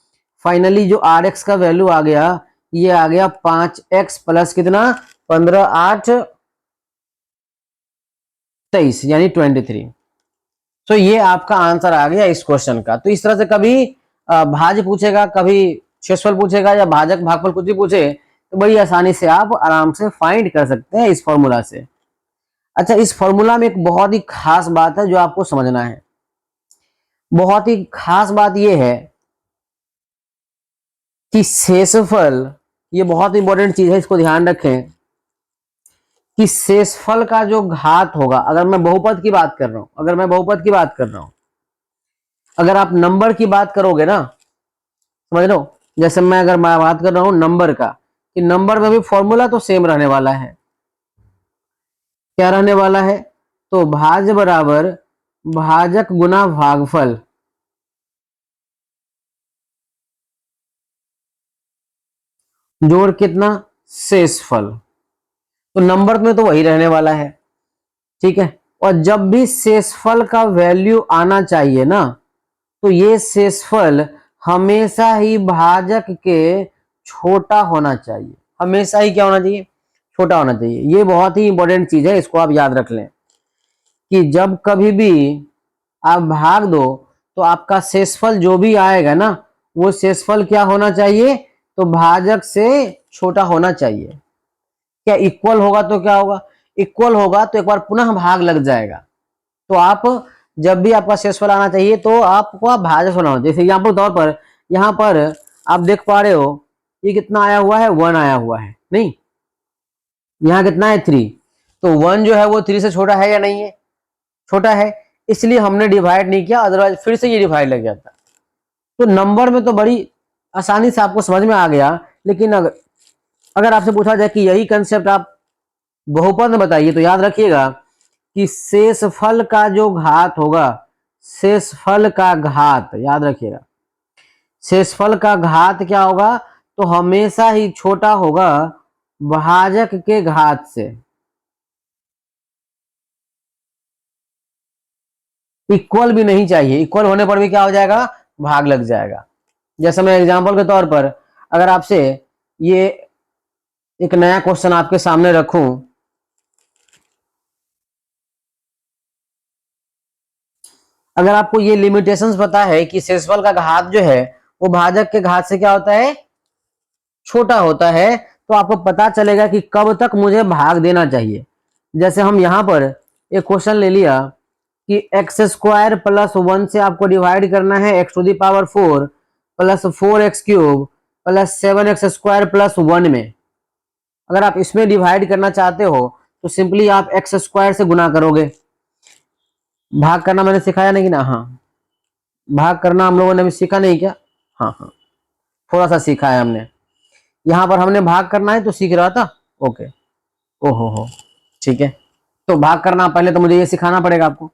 फाइनली जो RX का वैल्यू आ गया, ये आ गया 5x प्लस कितना? 15 8 23, यानी 23। तो ये आपका आंसर आ गया इस क्वेश्चन का। तो इस तरह से कभी भाज्य पूछेगा, कभी शेषफल पूछेगा, या भाजक भागफल कुछ भी पूछे तो बड़ी आसानी से आप आराम से फाइंड कर सकते हैं इस फॉर्मूला से। अच्छा, इस फॉर्मूला में एक बहुत ही खास बात है जो आपको समझना है। बहुत ही खास बात यह है कि शेषफल, ये बहुत इंपॉर्टेंट चीज है, इसको ध्यान रखें कि शेषफल का जो घात होगा, अगर मैं बहुपद की बात कर रहा हूं, अगर आप नंबर की बात करोगे ना, समझ लो, जैसे अगर मैं बात कर रहा हूं नंबर का, कि नंबर में भी फॉर्मूला तो सेम रहने वाला है। क्या रहने वाला है? तो भाज्य बराबर भाजक गुना भागफल, जोड़ कितना? शेषफल। तो नंबर में तो वही रहने वाला है, ठीक है। और जब भी शेषफल का वैल्यू आना चाहिए ना, तो ये शेषफल हमेशा ही भाजक के छोटा होना चाहिए। हमेशा ही क्या होना चाहिए? छोटा होना चाहिए। ये बहुत ही इंपॉर्टेंट चीज है, इसको आप याद रख लें कि जब कभी भी आप भाग दो तो आपका शेषफल जो भी आएगा ना, वो शेषफल क्या होना चाहिए? तो भाजक से छोटा होना चाहिए। क्या इक्वल होगा तो क्या होगा? इक्वल होगा तो एक बार पुनः भाग लग जाएगा। तो आप जब भी आपका शेषफल आना चाहिए तो आपको आप भाजक होना हो। जैसे एग्जाम्पल तौर पर यहाँ पर आप देख पा रहे हो, ये कितना आया हुआ है? 1 आया हुआ है, नहीं, यहाँ कितना है? 3। तो 1 जो है वो 3 से छोटा है या नहीं है? छोटा है, इसलिए हमने डिवाइड नहीं किया, अदरवाइज फिर से ये डिवाइड लग जाता। तो नंबर में तो बड़ी आसानी से आपको समझ में आ गया, लेकिन अगर आपसे पूछा जाए कि यही कंसेप्ट आप बहुपद में बताइए, तो याद रखिएगा कि शेषफल का जो घात होगा, शेषफल का घात याद रखिएगा, शेषफल का घात क्या होगा? तो हमेशा ही छोटा होगा भाजक के घात से। इक्वल भी नहीं चाहिए, इक्वल होने पर भी क्या हो जाएगा? भाग लग जाएगा। जैसे मैं एग्जांपल के तौर पर अगर आपसे ये एक नया क्वेश्चन आपके सामने रखूं, अगर आपको ये लिमिटेशंस पता है कि शेषफल का घात जो है वो भाजक के घात से क्या होता है? छोटा होता है, तो आपको पता चलेगा कि कब तक मुझे भाग देना चाहिए। जैसे हम यहां पर एक क्वेश्चन ले लिया कि एक्स स्क्वायर प्लस 1 से आपको डिवाइड करना है x to the power 4 plus 4x cube plus 7x square plus 1 में। अगर आप इसमें डिवाइड करना चाहते हो तो सिंपली आप एक्स स्क्वायर से गुना करोगे। भाग करना मैंने सिखाया नहीं ना? हाँ, भाग करना हम लोगों ने भी सीखा नहीं क्या? हाँ हाँ, थोड़ा सा सीखा है हमने। यहाँ पर हमने भाग करना है तो सीख रहा था। ओके, ओहो हो, ठीक है। तो भाग करना पहले तो मुझे ये सिखाना पड़ेगा आपको।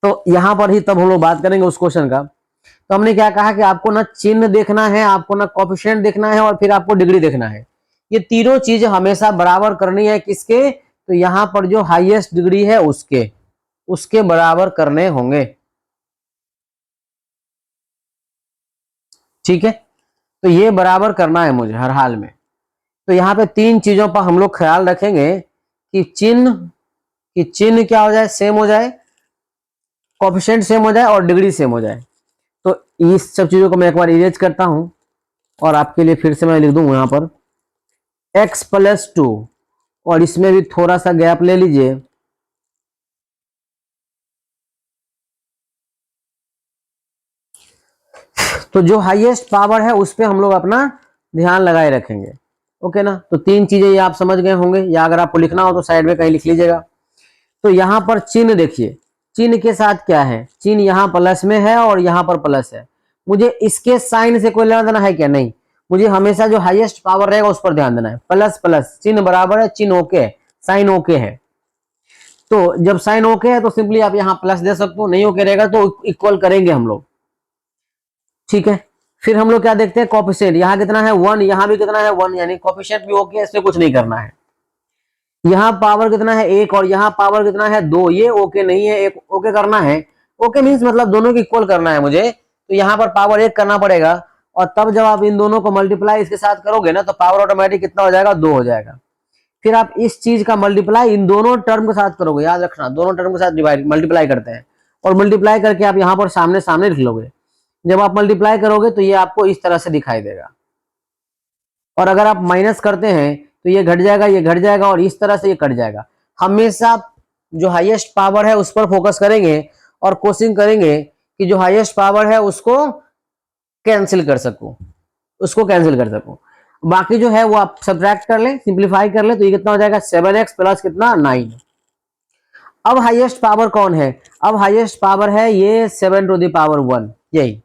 तो यहाँ पर ही तब हम लोग बात करेंगे उस क्वेश्चन का। तो हमने क्या कहा कि आपको ना चिन्ह देखना है, आपको ना कोफिशिएंट देखना है, और फिर आपको डिग्री देखना है। ये तीनों चीज हमेशा बराबर करनी है। किसके? तो यहाँ पर जो हाईएस्ट डिग्री है उसके बराबर करने होंगे, ठीक है। तो ये बराबर करना है मुझे हर हाल में। तो यहाँ पे 3 चीजों पर हम लोग ख्याल रखेंगे कि चिन्ह क्या हो जाए? सेम हो जाए, कोफिशिएंट सेम हो जाए और डिग्री सेम हो जाए। तो इस सब चीजों को मैं एक बार इरेज करता हूं और आपके लिए फिर से मैं लिख दूं यहां पर x+2, और इसमें भी थोड़ा सा गैप ले लीजिए। तो जो हाईएस्ट पावर है उस पर हम लोग अपना ध्यान लगाए रखेंगे, ओके ना। तो 3 चीजें ये आप समझ गए होंगे, या अगर आपको लिखना हो तो साइड में कहीं लिख लीजिएगा। तो यहाँ पर चिन्ह देखिए, चिन्ह के साथ क्या है? चिन्ह यहाँ प्लस में है और यहाँ पर प्लस है। मुझे इसके साइन से कोई लेना देना है क्या? नहीं, मुझे हमेशा जो हाईएस्ट पावर रहेगा उस पर ध्यान देना है। प्लस प्लस चिन्ह बराबर है, चिन्ह ओके है, साइन ओके है। तो जब साइन ओके है तो सिंपली आप यहाँ प्लस दे सकते हो, नहीं ओके रहेगा तो इक्वल करेंगे हम लोग, ठीक है। फिर हम लोग क्या देखते हैं? कोफिशिएंट। यहाँ कितना है? 1, यहाँ भी कितना है? 1, यानी कोफिशिएंट भी ओके है, इसमें कुछ नहीं करना है। यहाँ पावर कितना है? 1, और यहाँ पावर कितना है? 2। ये ओके नहीं है, एक ओके करना है। ओके मीन्स मतलब दोनों को इक्वल करना है मुझे, तो यहाँ पर पावर 1 करना पड़ेगा। और तब जब आप इन दोनों को मल्टीप्लाई इसके साथ करोगे ना, तो पावर ऑटोमेटिक कितना हो जाएगा? 2 हो जाएगा। फिर आप इस चीज का मल्टीप्लाई इन दोनों टर्म के साथ करोगे, याद रखना, दोनों टर्म के साथ डिवाइड मल्टीप्लाई करते हैं, और मल्टीप्लाई करके आप यहाँ पर सामने सामने लिख लोगे। जब आप मल्टीप्लाई करोगे तो ये आपको इस तरह से दिखाई देगा। और अगर आप माइनस करते हैं तो ये घट जाएगा, ये घट जाएगा, और इस तरह से ये कट जाएगा। हमेशा जो हाईएस्ट पावर है उस पर फोकस करेंगे और कोशिश करेंगे कि जो हाईएस्ट पावर है उसको कैंसिल कर सकूं, बाकी जो है वो आप सब्ट्रैक्ट कर ले, सिंप्लीफाई कर ले, तो ये कितना हो जाएगा 7x प्लस कितना 9। अब हाईएस्ट पावर कौन है? अब हाईएस्ट पावर है ये 7 टू द पावर 1। यही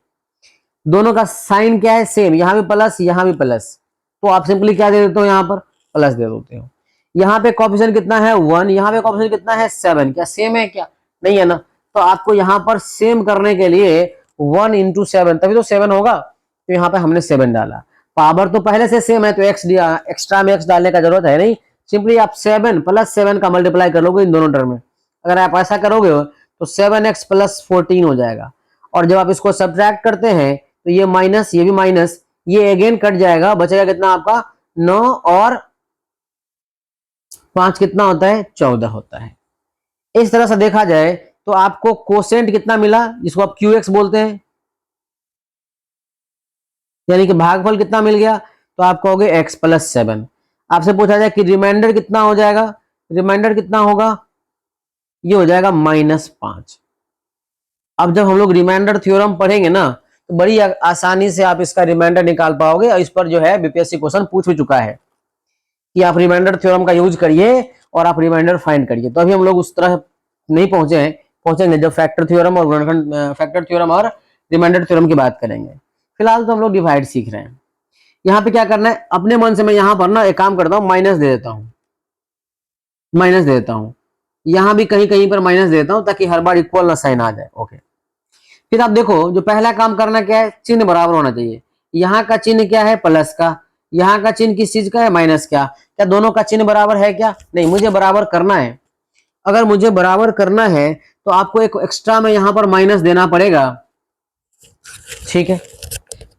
दोनों का साइन क्या है? सेम, यहां भी प्लस यहां भी प्लस, तो आप सिंपली क्या दे देते हो? यहां पर प्लस दे देते हो। यहाँ पे कोएफिशिएंट कितना है 1, यहाँ पे कोएफिशिएंट कितना है 7। क्या सेम है? क्या नहीं है ना? तो आपको यहाँ पर सेम करने के लिए 1 इंटू 7 तभी तो 7 होगा, तो यहाँ पे हमने 7 डाला। पावर तो पहले से सेम है तो एक्स एक्स्ट्रा में एक्स डालने का जरूरत है नहीं, सिंपली आप 7 प्लस 7 का मल्टीप्लाई कर लोगे इन दोनों टर्म में। अगर आप ऐसा करोगे तो 7x प्लस 14 हो जाएगा। और जब आप इसको सब्ट्रैक्ट करते हैं तो ये माइनस, ये भी माइनस, ये अगेन कट जाएगा, बचेगा कितना आपका 9 और 5 कितना होता है? 14 होता है। इस तरह से देखा जाए तो आपको कोसेंट कितना मिला, जिसको आप QX बोलते हैं, यानी कि भागफल कितना मिल गया, तो आप कहोगे x प्लस 7। आपसे पूछा जाए कि रिमाइंडर कितना हो जाएगा, रिमाइंडर कितना होगा? ये हो जाएगा -5। अब जब हम लोग रिमाइंडर थ्योरम पढ़ेंगे ना तो बड़ी आसानी से आप इसका रिमाइंडर निकाल पाओगे, और इस पर जो है बीपीएससी क्वेश्चन पूछ भी चुका है कि आप रिमाइंडर थ्योरम का यूज करिए और आप रिमाइंडर फाइंड करिए। तो अभी हम लोग उस तरह नहीं पहुंचे हैं, पहुंचेंगे जब फैक्टर थ्योरम और रिमाइंडर थ्योरम की बात करेंगे। फिलहाल तो हम लोग डिवाइड सीख रहे हैं। यहाँ पे क्या करना है, अपने मन से मैं यहाँ पर ना एक काम करता हूँ, माइनस दे देता हूँ, यहाँ भी कहीं कहीं पर माइनस दे देता हूँ ताकि हर बार इक्वल ना साइन आ जाए। ओके, फिर आप देखो जो पहला काम करना क्या है, चिन्ह बराबर होना चाहिए। यहाँ का चिन्ह क्या है? प्लस का। यहाँ का चिन्ह किस चीज का है? माइनस का। क्या दोनों का चिन्ह बराबर है? क्या नहीं, मुझे बराबर करना है। अगर मुझे बराबर करना है तो आपको एक एक्स्ट्रा में यहाँ पर माइनस देना पड़ेगा, ठीक है,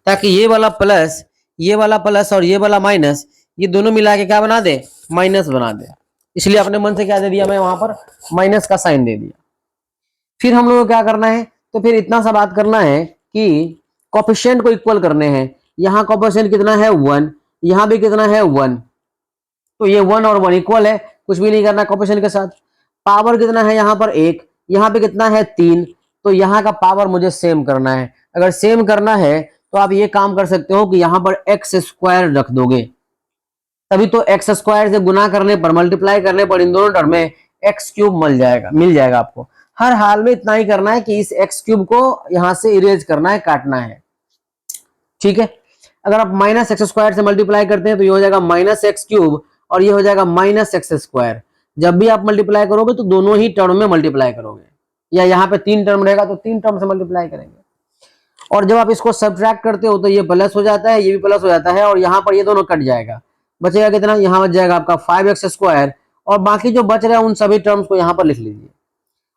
ताकि ये वाला प्लस और ये वाला माइनस, ये दोनों मिला के क्या बना दे? माइनस बना दे। इसलिए अपने मन से क्या दे दिया मैं, वहां पर माइनस का साइन दे दिया। फिर हम लोग को क्या करना है, तो फिर इतना सा बात करना है कि कोएफिशिएंट को इक्वल करने हैं। यहाँ कोएफिशिएंट कितना है 1, यहाँ भी कितना है 1, तो ये 1 और 1 इक्वल है, कुछ भी नहीं करना कोएफिशिएंट के साथ। पावर कितना है यहाँ पर 1, यहाँ पे कितना है 3, तो यहाँ का पावर मुझे सेम करना है। अगर सेम करना है तो आप ये काम कर सकते हो कि यहाँ पर एक्स स्क्वायर रख दोगे, तभी तो एक्स स्क्वायर से गुना करने पर, मल्टीप्लाई करने पर इन दोनों टर्म में एक्स क्यूब मिल जाएगा आपको। हर हाल में इतना ही करना है कि इस एक्स क्यूब को यहां से इरेज करना है, काटना है, ठीक है। अगर आप माइनस एक्स स्क्वायर से मल्टीप्लाई करते हैं तो ये हो जाएगा -x³ और ये हो जाएगा -x²। जब भी आप मल्टीप्लाई करोगे तो दोनों ही टर्म में मल्टीप्लाई करोगे, या यहाँ पे 3 टर्म रहेगा तो 3 टर्म से मल्टीप्लाई करेंगे। और जब आप इसको सब्ट्रैक्ट करते हो तो ये प्लस हो जाता है, ये भी प्लस हो जाता है, और यहाँ पर ये दोनों कट जाएगा, बचेगा कितना? यहाँ बच जाएगा आपका 5x², और बाकी जो बच रहा है उन सभी टर्म्स को यहाँ पर लिख लीजिए।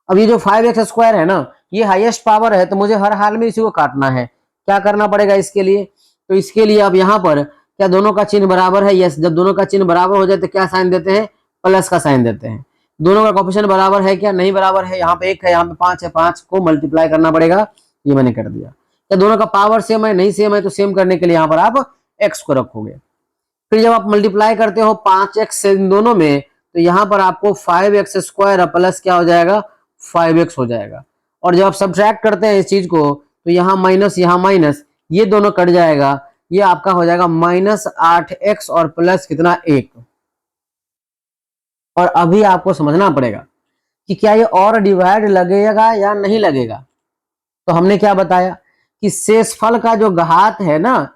अब ये जो 5x² है ना, ये हाईएस्ट पावर है, तो मुझे हर हाल में इसी को काटना है। क्या करना पड़ेगा इसके लिए? तो इसके लिए आप यहाँ पर, क्या दोनों का चिन्ह बराबर है? यस, जब दोनों का चिन्ह बराबर हो जाए तो क्या साइन देते हैं? प्लस का साइन देते हैं। दोनों का कोएफिशिएंट बराबर है? क्या नहीं बराबर है? यहाँ पे 1 है, यहाँ पे 5 है, 5 को मल्टीप्लाई करना पड़ेगा, ये मैंने कर दिया। क्या दोनों का पावर सेम है? नहीं सेम है, तो सेम करने के लिए यहाँ पर आप x को रखोगे। फिर जब आप मल्टीप्लाई करते हो 5x से इन दोनों में, तो यहाँ पर आपको 5x² प्लस क्या हो जाएगा? 5x हो जाएगा। और जब आप सब्ट्रैक्ट करते हैं इस चीज को तो यहाँ माइनस, ये दोनों कट जाएगा, ये आपका हो जाएगा -8x और प्लस कितना 1। और अभी आपको समझना पड़ेगा कि क्या ये और डिवाइड लगेगा या नहीं लगेगा। तो हमने क्या बताया कि शेषफल का जो घात है ना,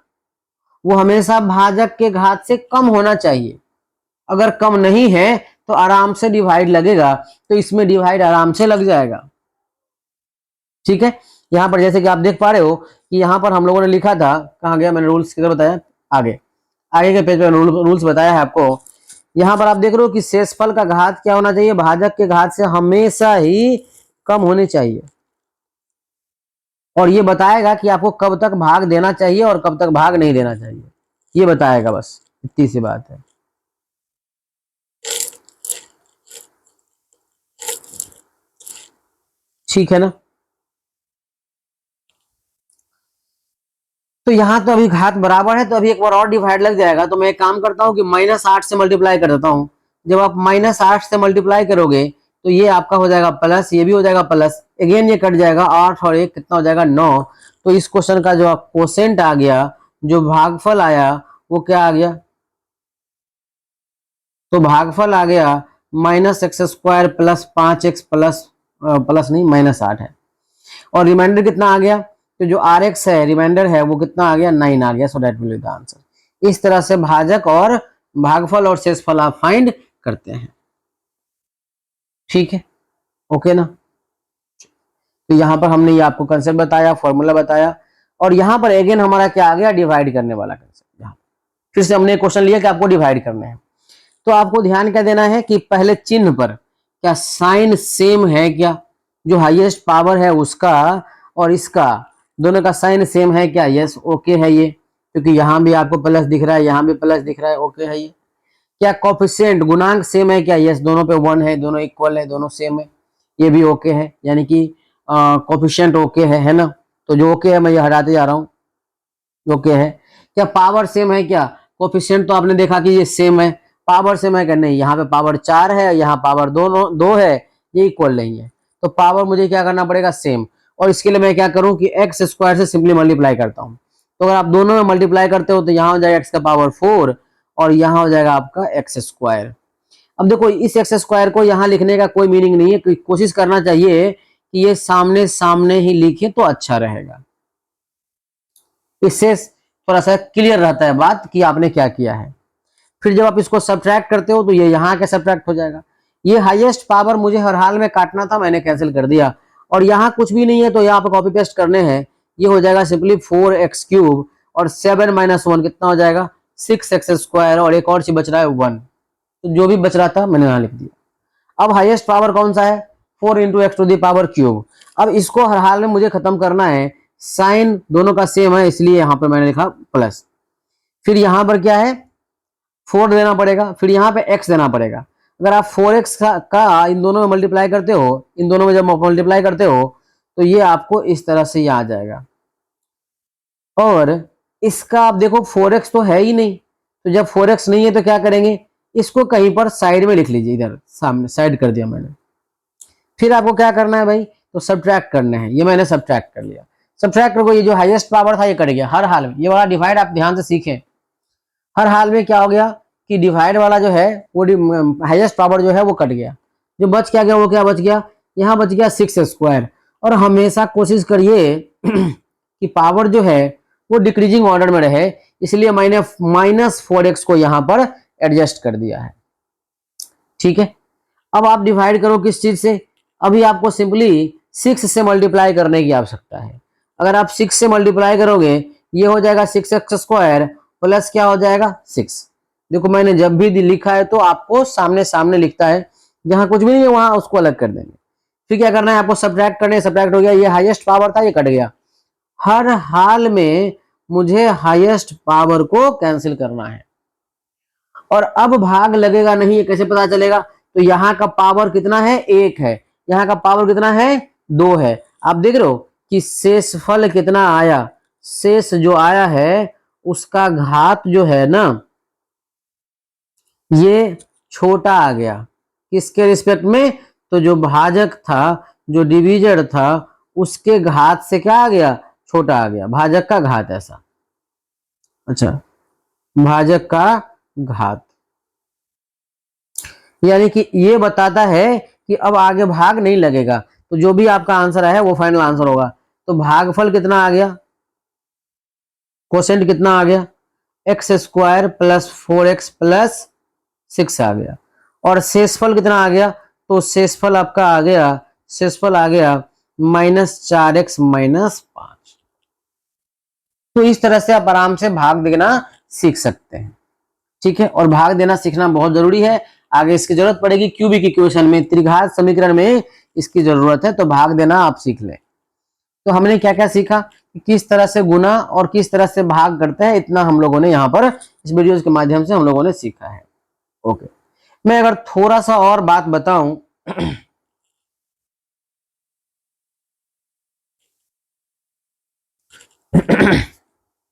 वो हमेशा भाजक के घात से कम होना चाहिए। अगर कम नहीं है तो आराम से डिवाइड लगेगा, तो इसमें डिवाइड आराम से लग जाएगा, ठीक है। यहाँ पर जैसे कि आप देख पा रहे हो कि यहाँ पर हम लोगों ने लिखा था, कहाँ गया, मैंने रूल्स किधर बताया, आगे के पेज पे रूल्स बताया है आपको। यहाँ पर आप देख रहे हो कि शेषफल का घात क्या होना चाहिए? भाजक के घात से हमेशा ही कम होनी चाहिए। और ये बताएगा कि आपको कब तक भाग देना चाहिए और कब तक भाग नहीं देना चाहिए, ये बताएगा, बस इतनी सी बात है। ठीक है ना। तो यहां तो अभी घात बराबर है, तो अभी एक बार और डिवाइड लग जाएगा। तो मैं एक काम करता हूं कि -8 से मल्टीप्लाई कर देता हूं। जब आप -8 से मल्टीप्लाई करोगे तो ये आपका हो जाएगा प्लस, ये भी हो जाएगा प्लस, अगेन ये कट जाएगा, 8 और 1 कितना हो जाएगा 9। तो इस क्वेश्चन का जो क्वोशेंट आ गया, जो भागफल आया वो क्या आ गया, तो भागफल आ गया -x² plus 5x plus plus नहीं -8 है। और रिमाइंडर कितना आ गया, तो जो rx है रिमाइंडर है वो कितना आ गया 9 आ गया। So that will be the answer. इस तरह से भाजक और भागफल और शेषफल आप फाइंड करते हैं। ठीक है, ओके ना। तो यहां पर हमने ये आपको कंसेप्ट बताया, फॉर्मूला बताया, और यहां पर अगेन हमारा क्या आ गया, डिवाइड करने वाला कंसेप्ट। यहाँ फिर से हमने क्वेश्चन लिया कि आपको डिवाइड करना है, तो आपको ध्यान क्या देना है कि पहले चिन्ह पर क्या साइन सेम है क्या, जो हाईएस्ट पावर है उसका और इसका दोनों का साइन सेम है क्या, यस ओके है ये, क्योंकि यहां भी आपको प्लस दिख रहा है, यहां भी प्लस दिख रहा है, ओके है ये। क्या कोफिशिएंट गुणांक सेम है क्या, यस दोनों पे 1 है, दोनों इक्वल है, दोनों सेम है, ये भी ओके है, यानी कि कोफिशिएंट ओके है ना। तो जो ओके है मैं ये हटाते जा रहा हूं, ओके है। क्या पावर सेम है क्या, कोफिशिएंट तो आपने देखा कि ये सेम है, पावर सेम है क्या, नहीं, यहाँ पे पावर 4 है, यहाँ पावर 2 है, ये इक्वल नहीं है, तो पावर मुझे क्या करना पड़ेगा सेम। और इसके लिए मैं क्या करूं कि x² से सिंपली मल्टीप्लाई करता हूं। तो अगर आप दोनों में मल्टीप्लाई करते हो तो यहाँ हो जाएगा x का पावर 4 और यहाँ हो जाएगा आपका x²। अब देखो इस x² को यहाँ लिखने का कोई मीनिंग नहीं है, कोशिश करना चाहिए कि ये सामने सामने ही लिखे तो अच्छा रहेगा, इससे थोड़ा सा क्लियर रहता है बात कि आपने क्या किया है। फिर जब आप इसको सब्ट्रैक्ट करते हो तो ये यहाँ के सब्ट्रैक्ट हो जाएगा। ये हाईएस्ट पावर मुझे हर हाल में काटना था, मैंने कैंसिल कर दिया, और यहाँ कुछ भी नहीं है तो यहाँ पे कॉपी पेस्ट करने हैं, ये हो जाएगा सिंपली 4x³ और 7 - 1 कितना हो जाएगा 6x², और एक और चीज बच रहा है 1, तो जो भी बच रहा था मैंने यहाँ लिख दिया। अब हाईएस्ट पावर कौन सा है 4 × x⁻³ अब इसको हर हाल में मुझे खत्म करना है, साइन दोनों का सेम है इसलिए यहाँ पर मैंने लिखा प्लस, फिर यहाँ पर क्या है 4 देना पड़ेगा, फिर यहाँ पे x देना पड़ेगा। अगर आप 4x का इन दोनों में मल्टीप्लाई करते हो, इन दोनों में जब मल्टीप्लाई करते हो तो ये आपको इस तरह से आ जाएगा, और इसका आप देखो 4x तो है ही नहीं, तो जब 4x नहीं है तो क्या करेंगे, इसको कहीं पर साइड में लिख लीजिए, इधर सामने साइड कर दिया मैंने। फिर आपको क्या करना है भाई, तो सब्ट्रैक्ट करना है, ये मैंने सब्ट्रैक्ट कर लिया। सब्ट्रैक्ट करो, ये जो हाईएस्ट पावर था ये कट गया हर हाल में, ये वाला डिवाइड आप ध्यान से सीखें। हर हाल में क्या हो गया कि डिवाइड वाला जो है वो हाईएस्ट पावर जो है वो कट गया, जो बच क्या गया वो क्या बच गया, यहाँ बच गया 6²। और हमेशा कोशिश करिए कि पावर जो है वो डिक्रीजिंग ऑर्डर में रहे, इसलिए मैंने -4x को यहाँ पर एडजस्ट कर दिया है। ठीक है, अब आप डिवाइड करो किस चीज से, अभी आपको सिंपली 6 से मल्टीप्लाई करने की आवश्यकता है। अगर आप 6 से मल्टीप्लाई करोगे ये हो जाएगा 6x² प्लस क्या हो जाएगा 6। देखो मैंने जब भी लिखा है तो आपको सामने सामने लिखता है, जहां कुछ भी नहीं है वहां उसको अलग कर देंगे। फिर क्या करना है आपको सब्ट्रैक्ट करने, सब्ट्रैक्ट हो गया, ये हाईएस्ट पावर था ये कट गया। हर हाल में मुझे हाईएस्ट पावर को कैंसिल करना है, और अब भाग लगेगा नहीं, ये कैसे पता चलेगा, तो यहाँ का पावर कितना है 1 है, यहाँ का पावर कितना है 2 है। आप देख रहे हो कि शेषफल कितना आया, शेष जो आया है उसका घात जो है ना ये छोटा आ गया, किसके रिस्पेक्ट में, तो जो भाजक था जो डिवीजर था उसके घात से क्या आ गया छोटा आ गया, भाजक का घात ऐसा, अच्छा भाजक का घात, यानी कि ये बताता है कि अब आगे भाग नहीं लगेगा, तो जो भी आपका आंसर है वो फाइनल आंसर होगा। तो भागफल कितना आ गया, क्वोशेंट कितना आ गया x² प्लस 4x प्लस 6 आ गया, और शेषफल कितना आ गया, तो शेषफल आपका आ गया, शेषफल आ गया -4x - 5। तो इस तरह से आप आराम से भाग देना सीख सकते हैं। ठीक है, और भाग देना सीखना बहुत जरूरी है, आगे इसकी जरूरत पड़ेगी क्यूबिक इक्वेशन में, त्रिघात समीकरण में इसकी जरूरत है, तो भाग देना आप सीख लें। तो हमने क्या क्या सीखा, किस तरह से गुना और किस तरह से भाग करते हैं, इतना हम लोगों ने यहाँ पर इस वीडियो के माध्यम से हम लोगों ने सीखा है। ओके, मैं अगर थोड़ा सा और बात बताऊं